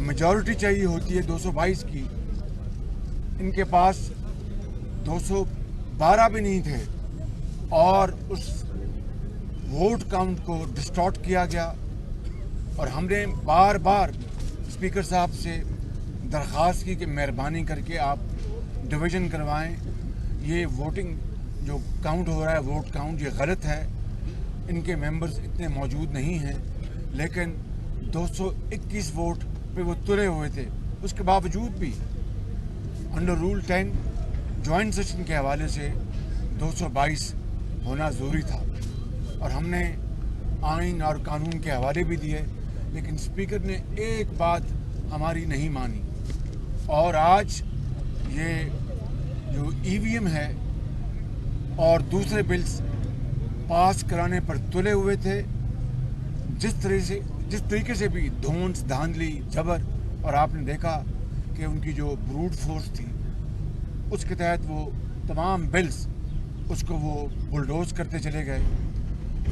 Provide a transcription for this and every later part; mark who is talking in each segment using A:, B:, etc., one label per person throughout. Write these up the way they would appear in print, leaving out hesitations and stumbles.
A: Majority چاہیے ہوتی ہے 222 کی، ان کے پاس 212 بھی نہیں تھے، اور اس ووٹ کاؤنٹ کو ڈسٹارٹ کیا گیا. اور ہم نے بار بار اسپیکر صاحب سے درخواست کی کہ مہربانی کر کے آپ ڈویژن کروائیں، یہ ووٹنگ جو کاؤنٹ ہو رہا ہے ووٹ کاؤنٹ یہ غلط ہے، ان کے ممبرز اتنے موجود نہیں ہیں. لیکن 221 ووٹ پہ وہ تلے ہوئے تھے. اس کے باوجود بھی انڈر رول 10 جوائنٹ سیشن کے حوالے سے 222 ہونا ضروری تھا. اور ہم نے آئین اور قانون کے حوالے بھی دیے، لیکن اسپیکر نے ایک بات ہماری نہیں مانی. اور آج یہ جو ای وی ایم ہے اور دوسرے بلز پاس کرانے پر تلے ہوئے تھے، جس طریقے سے بھی دھونس دھاندلی جبر، اور آپ نے دیکھا کہ ان کی جو بروٹ فورس تھی اس کے تحت وہ تمام بلز اس کو وہ بلڈوز کرتے چلے گئے.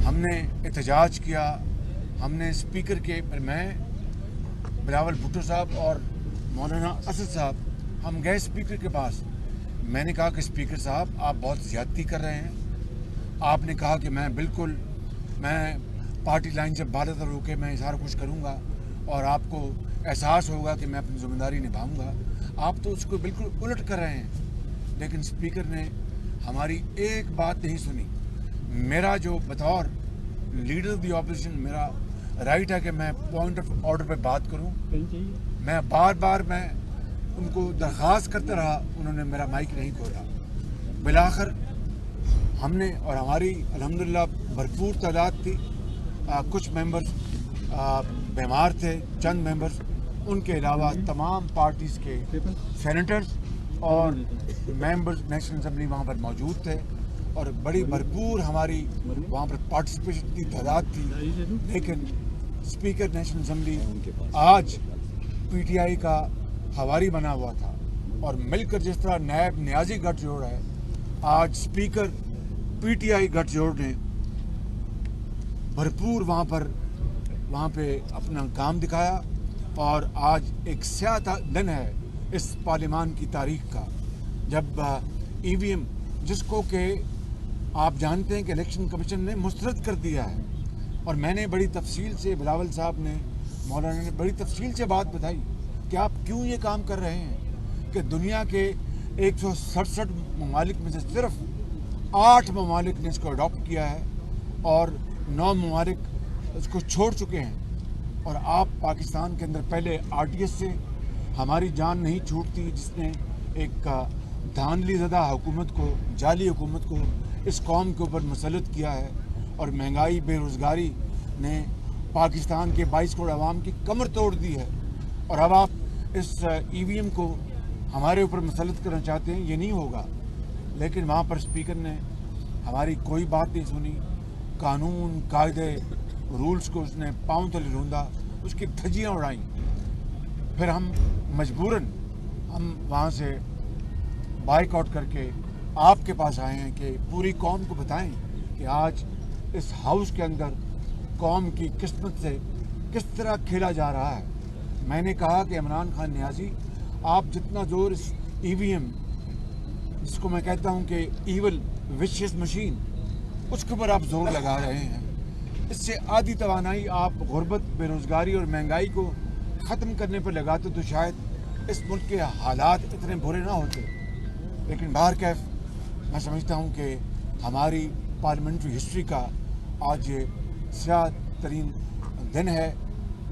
A: ہم نے احتجاج کیا، ہم نے اسپیکر کے میں بلاول بھٹو صاحب اور مولانا اسد صاحب ہم گئے اسپیکر کے پاس. میں نے کہا کہ اسپیکر صاحب آپ بہت زیادتی کر رہے ہیں. آپ نے کہا کہ میں پارٹی لائن سے بالاتر ہو کے میں سارا کچھ کروں گا اور آپ کو احساس ہوگا کہ میں اپنی ذمہ داری نبھاؤں گا. آپ تو اس کو بالکل الٹ کر رہے ہیں. لیکن اسپیکر نے ہماری ایک بات نہیں سنی. میرا جو بطور لیڈر آف دی اپوزیشن میرا رائٹ ہے کہ میں پوائنٹ آف آرڈر پہ بات کروں. میں بار میں ان کو درخواست کرتا رہا، انہوں نے میرا مائک نہیں کھولا. بالآخر ہم نے، اور ہماری الحمدللہ بھرپور تعداد تھی، کچھ ممبرز بیمار تھے، چند ممبرز، ان کے علاوہ تمام پارٹیز کے سینیٹرز اور ممبرز نیشنل اسمبلی وہاں پر موجود تھے، اور بڑی بھرپور ہماری وہاں پر پارٹیسپیشن کی تعداد تھی. لیکن اسپیکر نیشنل اسمبلی آج پی ٹی آئی کا ہواری بنا ہوا تھا، اور مل کر جس طرح نیب نیازی گٹھ جوڑ ہے، آج اسپیکر پی ٹی آئی گٹھ جوڑ نے بھرپور وہاں پہ اپنا کام دکھایا. اور آج ایک سیاہ دن ہے اس پارلیمان کی تاریخ کا، جب ای وی ایم جس کو کہ آپ جانتے ہیں کہ الیکشن کمیشن نے مسترد کر دیا ہے. اور میں نے بڑی تفصیل سے، بلاول صاحب نے، مولانا نے بڑی تفصیل سے بات بتائی کہ آپ کیوں یہ کام کر رہے ہیں، کہ دنیا کے 167 ممالک میں سے صرف 8 ممالک نے اس کو اڈاپٹ کیا ہے اور 9 ممالک اس کو چھوڑ چکے ہیں. اور آپ پاکستان کے اندر پہلے آر ٹی ایس سے ہماری جان نہیں چھوٹتی، جس نے ایک دھاندلی زدہ حکومت کو، جعلی حکومت کو اس قوم کے اوپر مسلط کیا ہے. اور مہنگائی، بے روزگاری نے پاکستان کے 22 کروڑ عوام کی کمر توڑ دی ہے. اور اب آپ اس ای وی ایم کو ہمارے اوپر مسلط کرنا چاہتے ہیں، یہ نہیں ہوگا. لیکن وہاں پر اسپیکر نے ہماری کوئی بات نہیں سنی. قانون، قاعدے، رولز کو اس نے پاؤں تلے روندا، اس کی دھجیاں اڑائیں. پھر ہم مجبوراً وہاں سے بائیک آؤٹ کر کے آپ کے پاس آئے ہیں کہ پوری قوم کو بتائیں کہ آج اس ہاؤس کے اندر قوم کی قسمت سے کس طرح کھیلا جا رہا ہے. میں نے کہا کہ عمران خان نیازی، آپ جتنا زور اس ای وی ایم، جس کو میں کہتا ہوں کہ ایول وشیس مشین، اس کے اوپر آپ زور لگا رہے ہیں، اس سے آدھی توانائی آپ غربت، بے روزگاری اور مہنگائی کو ختم کرنے پر لگاتے تو شاید اس ملک کے حالات اتنے برے نہ ہوتے. لیکن بہرکیف میں سمجھتا ہوں کہ ہماری پارلیمنٹری ہسٹری کا آج یہ سیاہ ترین دن ہے،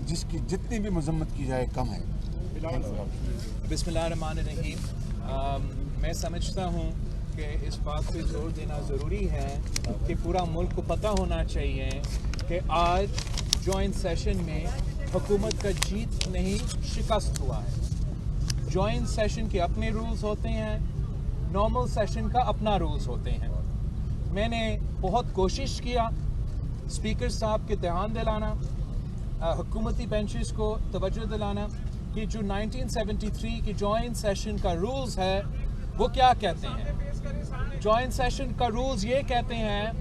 A: جس کی جتنی بھی مذمت کی جائے کم ہے.
B: بسم اللہ الرحمن الرحیم. میں سمجھتا ہوں کہ اس بات پہ زور دینا ضروری ہے کہ پورا ملک کو پتہ ہونا چاہیے کہ آج جوائنٹ سیشن میں حکومت کا جیت نہیں، شکست ہوا ہے. جوائنٹ سیشن کے اپنے رولز ہوتے ہیں، نارمل سیشن کا اپنا رولز ہوتے ہیں. میں نے بہت کوشش کیا اسپیکر صاحب کے دھیان دلانا، حکومتی بینچز کو توجہ دلانا کہ جو 1973 کی جوائنٹ سیشن کا رولز ہے وہ کیا کہتے ہیں. جوائنٹ سیشن کا رولز یہ کہتے ہیں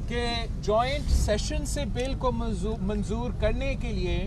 B: کہ جوائنٹ سیشن سے بل کو منظور کرنے کے لیے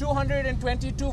B: 222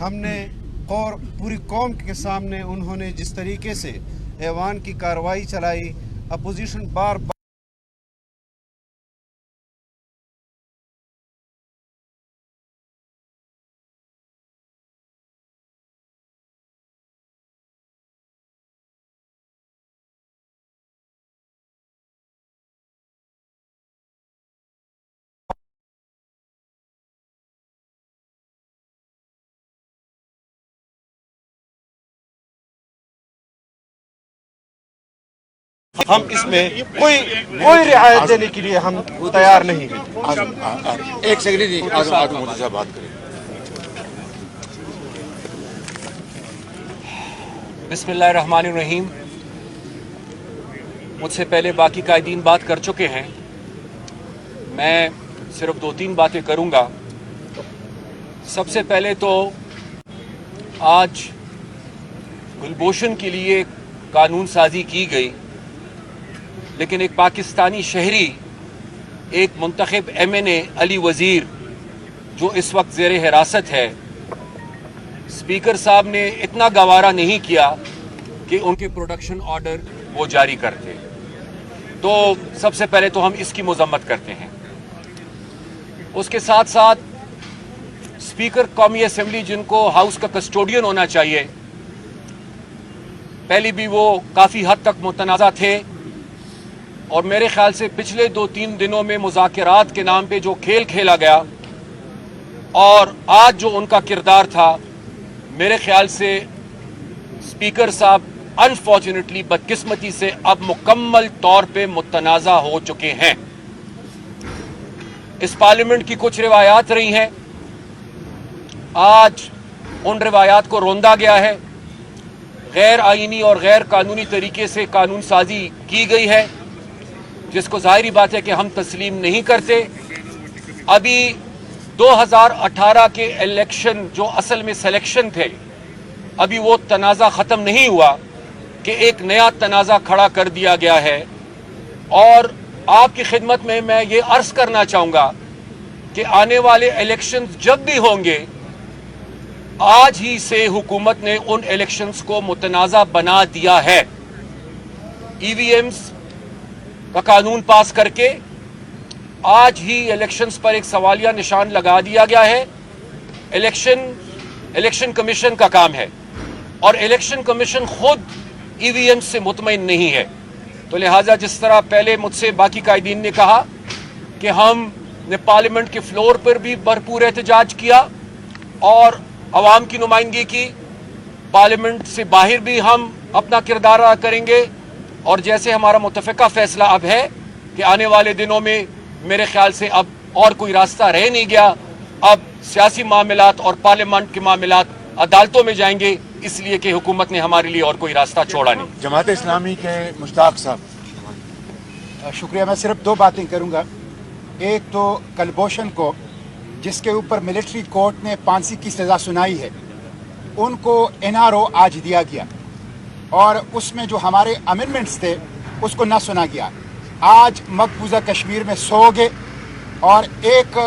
C: ہم نے اور پوری قوم کے سامنے انہوں نے جس طریقے سے ایوان کی کارروائی چلائی، اپوزیشن بار بار ہم اس میں کوئی رعایت دینے کے لیے ہم تیار نہیں ہیں۔
A: ایک سیکنڈ جی، آگے مودی صاحب بات کریں۔
D: بسم اللہ الرحمن الرحیم۔ مجھ سے پہلے باقی قائدین بات کر چکے ہیں، میں صرف 2-3 باتیں کروں گا۔ سب سے پہلے تو آج گلبوشن کے لیے قانون سازی کی گئی، لیکن ایک پاکستانی شہری، ایک منتخب MNA علی وزیر جو اس وقت زیر حراست ہے، اسپیکر صاحب نے اتنا گوارا نہیں کیا کہ ان کے پروڈکشن آرڈر وہ جاری کرتے۔ تو سب سے پہلے تو ہم اس کی مذمت کرتے ہیں۔ اس کے ساتھ ساتھ اسپیکر قومی اسمبلی جن کو ہاؤس کا کسٹوڈین ہونا چاہیے، پہلے بھی وہ کافی حد تک متنازع تھے، اور میرے خیال سے پچھلے 2-3 دنوں میں مذاکرات کے نام پہ جو کھیل کھیلا گیا اور آج جو ان کا کردار تھا، میرے خیال سے اسپیکر صاحب انفارچونیٹلی بدقسمتی سے اب مکمل طور پہ متنازع ہو چکے ہیں۔ اس پارلیمنٹ کی کچھ روایات رہی ہیں، آج ان روایات کو روندا گیا ہے، غیر آئینی اور غیر قانونی طریقے سے قانون سازی کی گئی ہے، جس کو ظاہری بات ہے کہ ہم تسلیم نہیں کرتے۔ ابھی 2018 کے الیکشن جو اصل میں سلیکشن تھے، ابھی وہ تنازع ختم نہیں ہوا کہ ایک نیا تنازع کھڑا کر دیا گیا ہے۔ اور آپ کی خدمت میں یہ عرض کرنا چاہوں گا کہ آنے والے الیکشنز جب بھی ہوں گے، آج ہی سے حکومت نے ان الیکشنز کو متنازع بنا دیا ہے۔ EVMs کا قانون پاس کر کے آج ہی الیکشنز پر ایک سوالیہ نشان لگا دیا گیا ہے۔ الیکشن کمیشن کا کام ہے، اور الیکشن کمیشن خود EVM سے مطمئن نہیں ہے۔ تو لہٰذا جس طرح پہلے مجھ سے باقی قائدین نے کہا کہ ہم نے پارلیمنٹ کے فلور پر بھی بھرپور احتجاج کیا اور عوام کی نمائندگی کی، پارلیمنٹ سے باہر بھی ہم اپنا کردار ادا کریں گے، اور جیسے ہمارا متفقہ فیصلہ اب ہے کہ آنے والے دنوں میں میرے خیال سے اب اور کوئی راستہ رہ نہیں گیا، اب سیاسی معاملات اور پارلیمنٹ کے معاملات عدالتوں میں جائیں گے، اس لیے کہ حکومت نے ہمارے لیے اور کوئی راستہ چھوڑا نہیں۔
A: جماعت اسلامی کے مشتاق صاحب۔
E: شکریہ، میں صرف 2 باتیں کروں گا۔ ایک تو کلبھوشن کو، جس کے اوپر ملٹری کورٹ نے 5 کی سزا سنائی ہے، ان کو NRO آج دیا گیا، اور اس میں جو ہمارے امینڈمنٹس تھے اس کو نہ سنا گیا۔ آج مقبوضہ کشمیر میں 100 گئے، اور ایک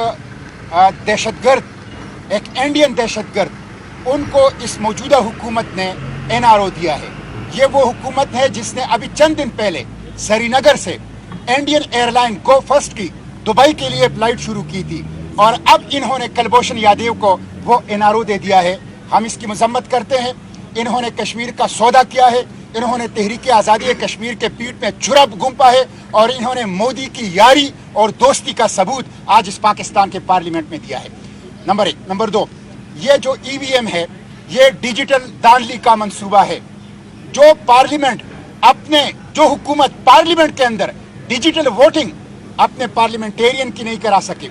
E: دہشت گرد، ایک انڈین دہشت گرد، ان کو اس موجودہ حکومت نے NRO دیا ہے۔ یہ وہ حکومت ہے جس نے ابھی چند دن پہلے سری نگر سے Indian airline Go First کی دبئی کے لیے فلائٹ شروع کی تھی، اور اب انہوں نے کلبھوشن یادیو کو وہ NRO دے دیا ہے۔ ہم اس کی مذمت کرتے ہیں۔ انہوں نے کشمیر کا سودا کیا ہے، انہوں نے تحریک آزادی کشمیر کے پیٹ میں چھرا گھونپا ہے، اور انہوں نے مودی کی یاری اور دوستی کا ثبوت آج اس پاکستان کے پارلیمنٹ میں دیا ہے۔ نمبر 1۔ نمبر 2، یہ جو EVM ہے، یہ ڈیجیٹل دانلی کا منصوبہ ہے۔ جو پارلیمنٹ اپنے، جو حکومت پارلیمنٹ کے اندر ڈیجیٹل ووٹنگ اپنے پارلیمنٹیرین کی نہیں کرا سکے،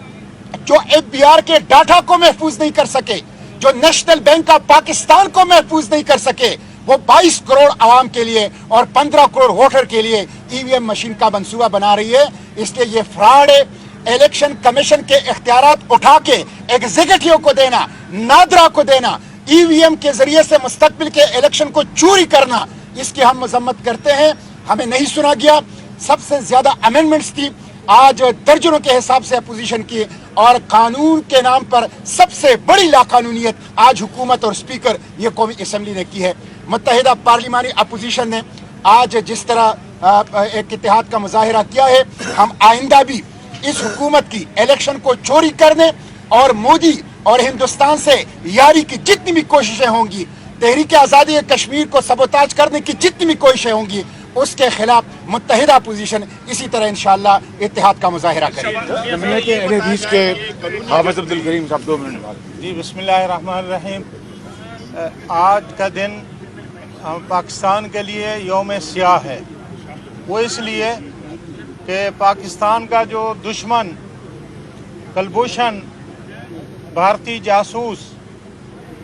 E: جو FBR کے ڈاٹا کو محفوظ نہیں کر سکے، جو نیشنل بینک آف پاکستان کو محفوظ نہیں کر سکے، وہ 22 کروڑ عوام کے لیے اور 15 کروڑ ووٹر کے لیے EVM مشین کا منصوبہ بنا رہی ہے۔ اس لیے یہ فراڈ ہے۔ الیکشن کمیشن کے اختیارات اٹھا کے ایگزیکٹو کو دینا، نادرا کو دینا، EVM کے ذریعے سے مستقبل کے الیکشن کو چوری کرنا، اس کی ہم مذمت کرتے ہیں۔ ہمیں نہیں سنا گیا۔ سب سے زیادہ امینڈمنٹس تھی، آج درجنوں کے حساب سے اپوزیشن کی اور قانون کے نام پر سب سے بڑی لاقانونیت آج حکومت اور اسپیکر یہ قومی اسمبلی نے کی ہے. متحدہ پارلیمانی اپوزیشن نے آج جس طرح ایک اتحاد کا مظاہرہ کیا ہے, ہم آئندہ بھی اس حکومت کی الیکشن کو چوری کرنے اور مودی اور ہندوستان سے یاری کی جتنی بھی کوششیں ہوں گی, تحریک آزادی کشمیر کو سبوتاج کرنے کی جتنی بھی کوششیں ہوں گی, اس کے خلاف متحدہ اپوزیشن اسی طرح انشاءاللہ اتحاد کا مظاہرہ کرے گی.
A: حافظ عبد الکریم صاحب 2 منٹ بعد.
F: جی بسم اللہ الرحمن الرحیم. آج کا دن پاکستان کے لیے یوم سیاہ ہے. وہ اس لیے کہ پاکستان کا جو دشمن کلبھوشن بھارتی جاسوس,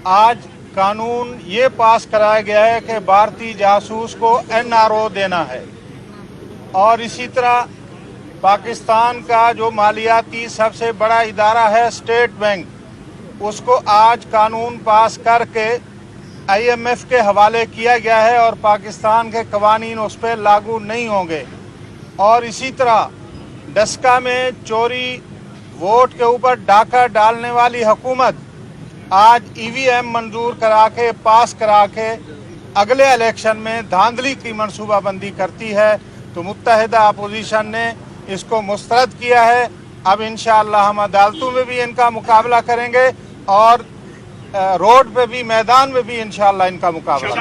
F: آج قانون یہ پاس کرایا گیا ہے کہ بھارتی جاسوس کو NRO دینا ہے. اور اسی طرح پاکستان کا جو مالیاتی سب سے بڑا ادارہ ہے اسٹیٹ بینک, اس کو آج قانون پاس کر کے IMF کے حوالے کیا گیا ہے اور پاکستان کے قوانین اس پہ لاگو نہیں ہوں گے. اور اسی طرح ڈسکا میں چوری ووٹ کے اوپر ڈاکہ ڈالنے والی حکومت آج EVM منظور کرا کے پاس کرا کے اگلے الیکشن میں دھاندلی کی منصوبہ بندی کرتی ہے. تو متحدہ اپوزیشن نے اس کو مسترد کیا ہے. اب انشاءاللہ ہم عدالتوں میں بھی ان کا مقابلہ کریں گے اور روڈ پہ بھی, میدان میں بھی انشاءاللہ ان کا مقابلہ.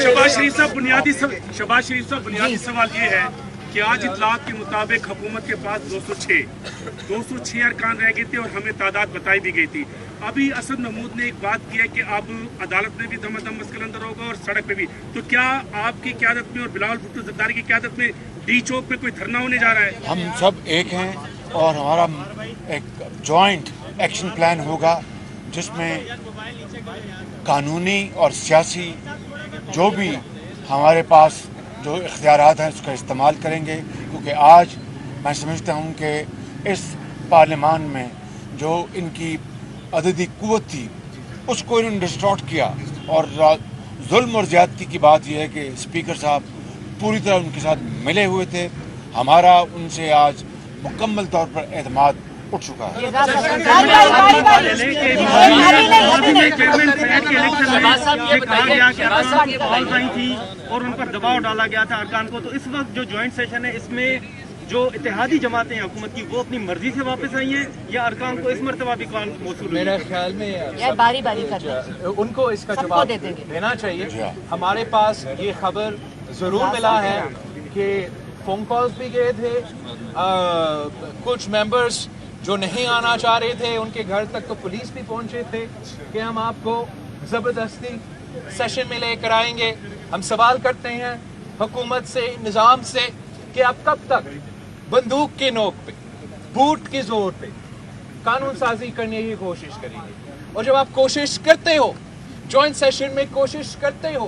G: شہباز شریف صاحب بنیادی سوال یہ ہے کہ آج اطلاعات کے مطابق حکومت کے پاس 206 ارکان رہ گئے تھے اور ہمیں تعداد بتائی بھی گئی تھی. ابھی اسد محمود نے ایک بات کی ہے کہ اب عدالت میں بھی دم مسئلہ اندر ہوگا اور سڑک پہ بھی. تو کیا آپ کی قیادت میں اور بلاول بھٹو زرداری کی قیادت میں ڈی چوک پہ کوئی دھرنا ہونے جا رہا ہے؟
A: ہم سب ایک ہیں اور ہمارا ایک جوائنٹ ایکشن پلان ہوگا جس میں قانونی اور سیاسی جو بھی ہمارے پاس جو اختیارات ہیں اس کا استعمال کریں گے. کیونکہ آج میں سمجھتا ہوں کہ اس پارلیمان میں جو ان کی عددی قوت تھی اس کو انہوں نے ڈسٹارٹ کیا. اور ظلم اور زیادتی کی بات یہ ہے کہ اسپیکر صاحب پوری طرح ان کے ساتھ ملے ہوئے تھے. ہمارا ان سے آج مکمل طور پر اعتماد اٹھ چکا ہے.
G: اور ان پر دباؤ ڈالا گیا تھا ارکان کو. تو اس وقت جو جوائنٹ سیشن ہے اس میں جو اتحادی جماعتیں ہیں حکومت کی وہ اپنی مرضی سے واپس آئی ہیں یا ارکان کو اس مرتبہ بھی کون موصول ہوئی؟
B: میرے خیال میں
H: باری باری
B: ان کو اس کا جواب دینا چاہیے. ہمارے پاس یہ خبر ضرور ملا ہے کہ فون کالز بھی گئے تھے, کچھ ممبرز جو نہیں آنا چاہ رہے تھے ان کے گھر تک تو پولیس بھی پہنچے تھے کہ ہم آپ کو زبردستی سیشن میں لے کر آئیں گے. ہم سوال کرتے ہیں حکومت سے, نظام سے کہ آپ کب تک بندوق کی نوک پہ, بوٹ کے زور پہ قانون سازی کرنے کی کوشش کریں گے. اور جب آپ کوشش کرتے ہو, جوائنٹ سیشن میں کوشش کرتے ہو,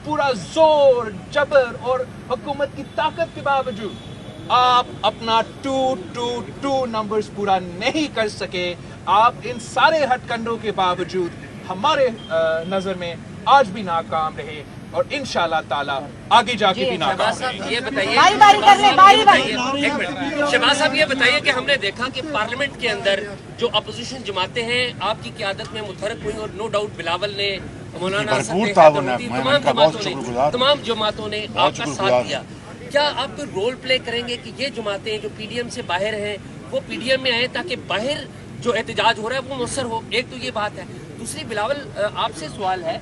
B: پورا زور جبر اور حکومت کی طاقت کے باوجود آپ اپنا 222 نمبرز پورا نہیں کر سکے. آپ ان سارے ہٹ کنڈوں کے باوجود ہمارے نظر میں آج بھی ناکام رہے اور انشاءاللہ تعالیٰ آگے جا کے بھی ناکام رہے.
H: یہ بتائیے
I: شہباز صاحب یہ بتائیے کہ ہم نے دیکھا کہ پارلیمنٹ کے اندر جو اپوزیشن جماعتیں ہیں آپ کی قیادت میں متحرک ہوئی اور نو ڈاؤٹ بلاول نے, مولانا تمام جماعتوں نے آپ کا ساتھ دیا. کیا آپ کوئی رول پلے کریں گے کہ یہ جماعتیں جو PDM سے باہر ہیں وہ PDM میں آئیں تاکہ باہر جو احتجاج ہو رہا ہے وہ مؤثر ہو؟ ایک تو یہ بات ہے. دوسری بلاول آپ سے سوال ہے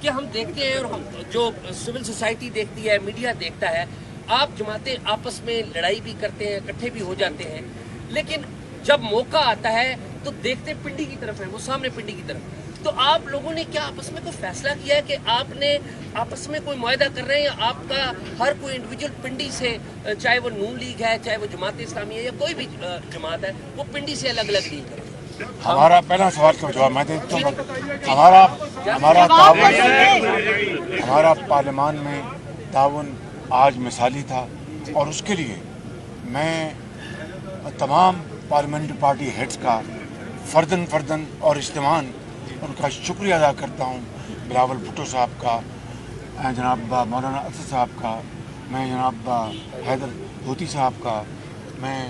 I: کہ ہم دیکھتے ہیں اور جو سول سوسائٹی دیکھتی ہے, میڈیا دیکھتا ہے, آپ جماعتیں آپس میں لڑائی بھی کرتے ہیں, اکٹھے بھی ہو جاتے ہیں, لیکن جب موقع آتا ہے تو دیکھتے پنڈی کی طرف ہے, وہ سامنے پنڈی کی طرف. تو آپ لوگوں نے کیا آپس میں کوئی فیصلہ کیا ہے کہ آپ نے آپس میں کوئی معاہدہ کر رہے ہیں یا آپ کا ہر کوئی انڈیویجول پنڈی سے, چاہے وہ نون لیگ ہے, چاہے وہ جماعت اسلامی ہے یا کوئی بھی جماعت ہے, وہ پنڈی سے الگ الگ نہیں ہے؟
A: ہمارا پہلا سوال کا جواب میں دیتا ہوں. ہمارا پارلیمان میں تعاون آج مثالی تھا اور اس کے لیے میں تمام پارلیمنٹری پارٹی ہیڈز کا فرداً اور اجتماعاً ان کا شکریہ ادا کرتا ہوں. بلاول بھٹو صاحب کا, جناب مولانا افضل صاحب کا, میں جناب حیدر ہوتی صاحب کا, میں